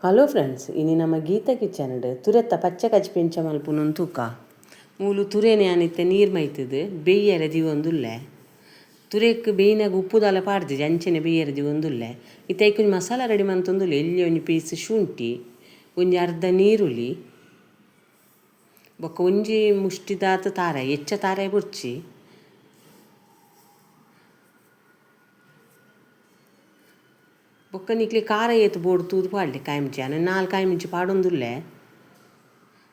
Hello friends, ಇನ್ನು ನಮ್ಮ Geetha kitchen ತುರೆತ್ತ ಪಚ್ಚೆ ಕಚ್ಚಿ ಪೆಂಚ ಮಲ್ಪುನ ತೂಕ ಮೂಲು ತುರೇನೆ ಅನಿತ್ತೆ ನೀರು ಮೈತದು ಬೇಯ್ಯರೆ ದಿವೊಂದುಲ್ಲೆ ತುರೇಕ್ ಬೇಯ್ನಾಗ ಉಪ್ಪು ದಾಲ ಪಾಡ್ದಿಜಿ ಅಂಚೆನೆ ಬೇಯ್ಯರೆ ದಿವೊಂದುಲ್ಲೆ ಇತ್ತೈಕೊಂಜಿ ಮಸಾಲ ರೆಡಿ ಮಂತೊಂದುಲ್ಲೆ ಎಲ್ಲಿ ಒಂಜಿ ಪೀಸ್ ಶುಂಠಿ ಒಂಜಿ ಅರ್ಧ ನೀರುಳ್ಳಿ ಬೊಕ್ಕ ಒಂಜಿ ಮುಷ್ಟಿದಾತ ತಾರಾಯಿ ಹೆಚ್ಚ ತಾರಾಯಿ ಬುರ್ಚಿ ಬೊಕ್ಕ ನಿಕ್ಲಿ ಖಾರ ಏತು ಬೋಡು ತೂದು ಪಾಡ್ಲಿ ಕಾಯಿಮಿಂಚಿ ಅನ್ನ 4 ಕಾಯಿಮಿಂಚಿ ಪಾಡೊಂದುಲ್ಲೆ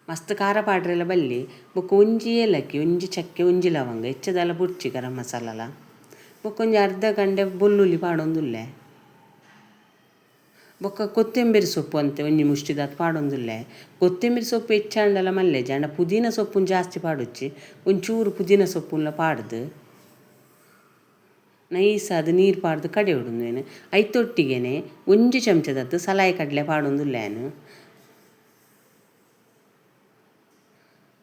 ಮಸ್ತ್ ಖಾರ ಪಾಡ್ರೆಲ್ಲ ಬಲ್ಲಿ ಬೊಕ್ಕ ಒಂಜಿ ಏಲಕ್ಕಿ ಒಂಜಿ ಚಕ್ಕೆ ಒಂಜಿ ಲವಂಗ ಹೆಚ್ಚದಲ್ಲ ಬುಡ್ಚಿ ಗರಂ ಮಸಾಲಲ ಬೊಕ್ಕ ಒಂಜಿ ಅರ್ಧ ಗಂಟೆ ಬೆಳ್ಳುಳ್ಳಿ ಪಾಡೊಂದುಲ್ಲೆ ಬೊಕ್ಕ ಕೊತ್ತಂಬರಿ ಸೊಪ್ಪು ಅಂತೆ ಒಂಜಿ ಮುಷ್ಟಿದಾತ್ ಪಾಡೊಂದುಲ್ಲೆ ಕೊತ್ತಂಬರಿ ಸೊಪ್ಪು ಹೆಚ್ಚಂಡಲ ಮಲ್ಲೆಜಿ ಅಂಡ ಪುದೀನ ಸೊಪ್ಪುನ ಜಾಸ್ತಿ ಪಾಡೊಚ್ಚಿ ಒಂಚೂರು ಪುದೀನ ಸೊಪ್ಪುಲ್ಲ ಪಾಡ್ದು ನೈಸಾದ ನೀರು ಪಾಡ್ದು ಕಡೆ ಹೊಡೊಂದೇನು ಐತೊಟ್ಟಿಗೆನೆ ಒಂಜಿ ಚಮಚದತ್ತು ಸಲಾಯಿ ಕಡಲೆ ಪಾಡೊಂದುಲ್ಲೇನು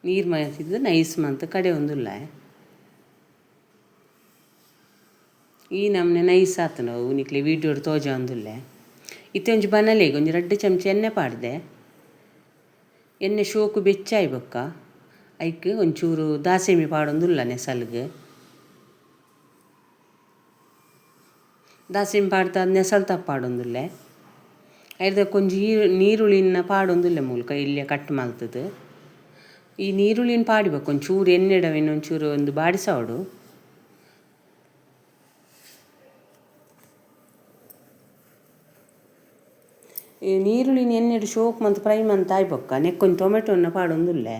ನೀರು ಮೈತಿದ್ದು ನೈಸ್ ಮಂತ್ ಕಡೆ ಒಂದುಲ್ಲ ಈ ನಮ್ನೆ ನೈಸ್ ಆತು ನಾವು ನಿಕ್ಲಿ ವೀಡಿಯೋಡು ತೋಜ ಒಂದುಲ್ಲೆ ಇತ್ತೆ ಒಂಜಿ ಬನಲೆಗೆ ಒಂಜಿ 2 ಚಮಚ ಎಣ್ಣೆ ಪಾಡ್ದೆ ಎಣ್ಣೆ ಶೋಕು ಬೆಚ್ಚಾಯಿ ಬೊಕ್ಕ ಐಕ್ ಒಂಚೂರು ದಾಸೇಮಿ ಪಾಡೊಂದುಲ್ಲ ನೆಸಲ್ಗೆ ದಾಸೇಮಿ ಪಾಡ್ದ ನೆಸಲ್ ತಪ್ಪಾಡೊಂದುಲ್ಲೆ ಐದಕ್ಕೆ ಒಂಜಿ ನೀರುಳ್ಳಿನ ಪಾಡೊಂದುಲ್ಲೆ ಮೂಲಕ ಇಲ್ಲಿಯ ಕಟ್ ಮಲ್ತದು ಈ ನೀರುಳ್ಳಿನ ಪಾಡಿಬೇಕು ಒಂಚೂರು ಎಣ್ಣೆಡವೇನು ಒಂಚೂರು ಒಂದು ಬಾಡಿಸೋಡು ಈ ನೀರುಳ್ಳಿನ ಎಣ್ಣೆಡು ಶೋಕ್ ಮಂತ್ ಫ್ರೈ ಮಂತ್ ಆಯ್ಬೊಕ್ಕ ನೆಕ್ಕೊಂದು ಟೊಮೆಟೊನ ಪಾಡೊಂದುಲ್ಲೆ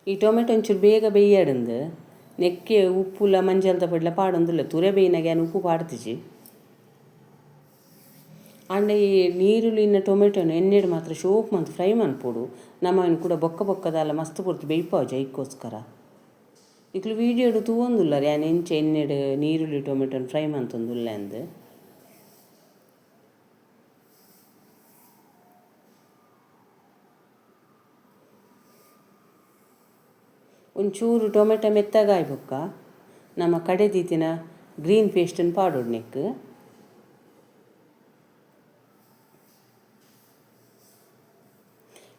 ಈ ಟೊಮೆಟೊ ಒಂಚೂರು ಬೇಗ ಬೇಯ್ಯಾಡಂದು ನೆಕ್ಕೆ ಉಪ್ಪುಲ ಮಂಜಲ್ದ ಪಡ್ಲ ಪಾಡೊಂದುಲ್ಲ ತುರೆ ಬೇಯ್ನಾಗ ಏನು ಉಪ್ಪು ಪಾಡ್ತಿಜಿ ಅಂಡ ಈ ನೀರುಳ್ಳಿನ ಟೊಮೆಟೊನ ಎಣ್ಣೆಡು ಮಾತ್ರ ಶೋಕ್ ಮಂತ್ ಫ್ರೈ ಮನ್ಪೊಡು ನಮ್ಮನ್ನು ಕೂಡ ಬೊಕ್ಕ ಬೊಕ್ಕದಲ್ಲ ಮಸ್ತ್ ಪೊರ್ತು ಬೇಯ್ಪಾವು ಜೈಕ್ಕೋಸ್ಕರ ಇಕ್ಲು ವೀಡಿಯೋಡು ತೂವೊಂದುಲ್ಲ ಯಾನ್ ಎಂಚ ಎಣ್ಣೆಡು ನೀರುಳ್ಳಿ ಟೊಮೆಟೊನ ಫ್ರೈ ಮಂತೊಂದುಲ್ಲೆ ಅಂದು ಒಂಚೂರು ಟೊಮೆಟೊ ಮೆತ್ತಗಾಯ್ ಬೊಕ್ಕ ನಮ್ಮ ಕಡೆ ದೀತಿನ ಗ್ರೀನ್ ಪೇಸ್ಟನ್ನು ಪಾಡೋಡು ನೆಕ್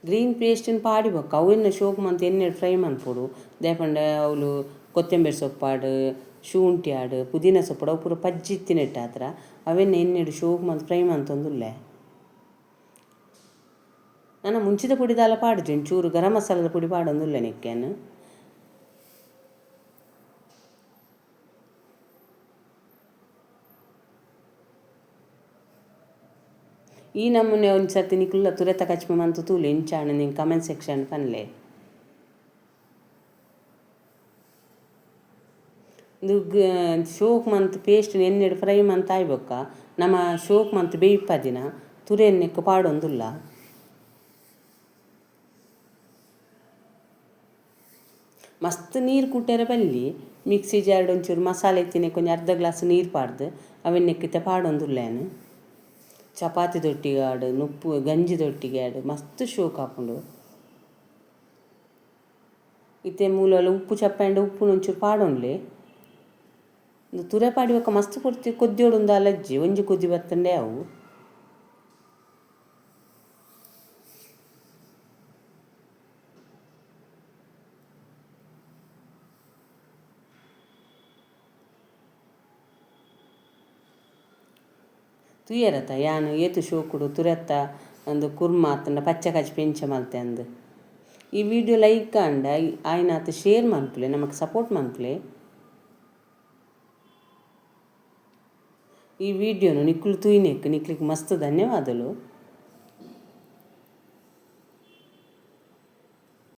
ಗ್ರೀನ್ ಪೇಸ್ಟನ್ನು ಪಾಡಿ ಬೊಕ್ಕ ಅವೆನ್ನ ಶೋಕ್ ಮಂತ್ ಎಣ್ಣೆಡು ಫ್ರೈ ಮನ್ಪೊಡು ದೇಪಂಡ ಅವಳು ಕೊತ್ತಂಬರಿ ಸೊಪ್ಪಾಡು ಶುಂಠಿ ಆಡು ಪುದೀನ ಸೊಪ್ಪಾಡು ಅವು ಪೂರ ಪಜ್ಜಿತ್ತಿನೆಟ್ಟು ಆತರ ಅವೆನ್ನ ಎಣ್ಣೆಡು ಶೋಕ್ ಮಂತ್ ಫ್ರೈ ಮಂತೊಂದುಲ್ಲೆ ನಾನು ಮುಂಚಿದ ಪುಡಿದಾಲ ಪಾಡ್ಜಿ ಒಂಚೂರು ಗರಂ ಮಸಾಲದ ಪುಡಿ ಪಾಡೊಂದುಲ್ಲೆ ನೆಕ್ಕೇನು ಈ ನಮ್ಮನೆ ಒಂದು ಸರ್ತಿ ನಿಕ್ಲ ತುರೆತ ಕಚ್ಮೆ ಮಂತು ತೂಲು ಇಂಚಾಣ ನಿಂಗೆ ಕಮೆಂಟ್ ಸೆಕ್ಷನ್ ಪನ್ಲೆ ಇದು ಶೋಕ್ ಮಂತ್ ಪೇಸ್ಟ್ ಎಣ್ಣೆಡು ಫ್ರೈ ಮಂತ್ ಆಯ್ಬೊಕ್ಕ ನಮ್ಮ ಶೋಕ್ ಮಂತ್ ಬೇಯ್ಪದಿನ ತುರೆ ಎಣ್ಣೆಕ್ಕೆ ಪಾಡೊಂದುಲ್ಲ ಮಸ್ತ್ ನೀರು ಕುಟ್ಟೆರೆ ಬಲ್ಲಿ ಮಿಕ್ಸಿ ಜಾರ್ಡ್ ಒಂಚೂರು ಮಸಾಲೆ ಎತ್ತಿನೆ ಕೊಂಚ ಅರ್ಧ ಗ್ಲಾಸ್ ನೀರು ಪಾಡ್ದು ಅವೆನ್ನೆಕ್ಕಿತ್ತೆ ಪಾಡೊಂದುಲ್ಲೇನು ಚಪಾತಿ ದೊಟ್ಟಿಗೆ ಆಡು ನುಪ್ಪು ಗಂಜಿ ದೊಟ್ಟಿಗೆ ಆಡು ಮಸ್ತ್ ಶೋಕ್ ಹಾಕೊಂಡು ಇತ್ತೆ ಮೂಲಲ್ಲ ಉಪ್ಪು ಚಪ್ಪಂಡ ಉಪ್ಪು ಒಂಚೂರು ಪಾಡೊಂಡ್ಲೆ ಒಂದು ತುರೆ ಪಾಡಿಬೇಕ ಮಸ್ತ್ ಕೊಡ್ತಿ ಕೊದ್ದಿಯೋಡು ಒಂದು ಅಲಜ್ಜಿ ಒಂಜಿ ಕೊದ್ದಿ ಬತ್ತಂಡೆ ಅವು ತುಯ್ಯರತ್ತ ಯಾನು ಏತು ಶೋಕುಡು ತುರೆತ್ತ ಒಂದು ಕುರ್ಮ ಆತಂಡ ಪಚ್ಚೆ ಕಚ್ಚಿ ಪೆಂಚ ಮಲ್ತೆ ಅಂದು ಈ ವಿಡಿಯೋ ಲೈಕ್ ಅಂಡ ಆಯ್ನಾತ ಶೇರ್ ಮನ್ಪುಲೆ ನಮಗೆ ಸಪೋರ್ಟ್ ಮನ್ಪುಲೆ ಈ ವಿಡಿಯೋನು ನಿಕ್ಲು ತುಯ್ನೆಕ್ ನಿಕ್ಲಿಗೆ ಮಸ್ತ್ ಧನ್ಯವಾದಲು.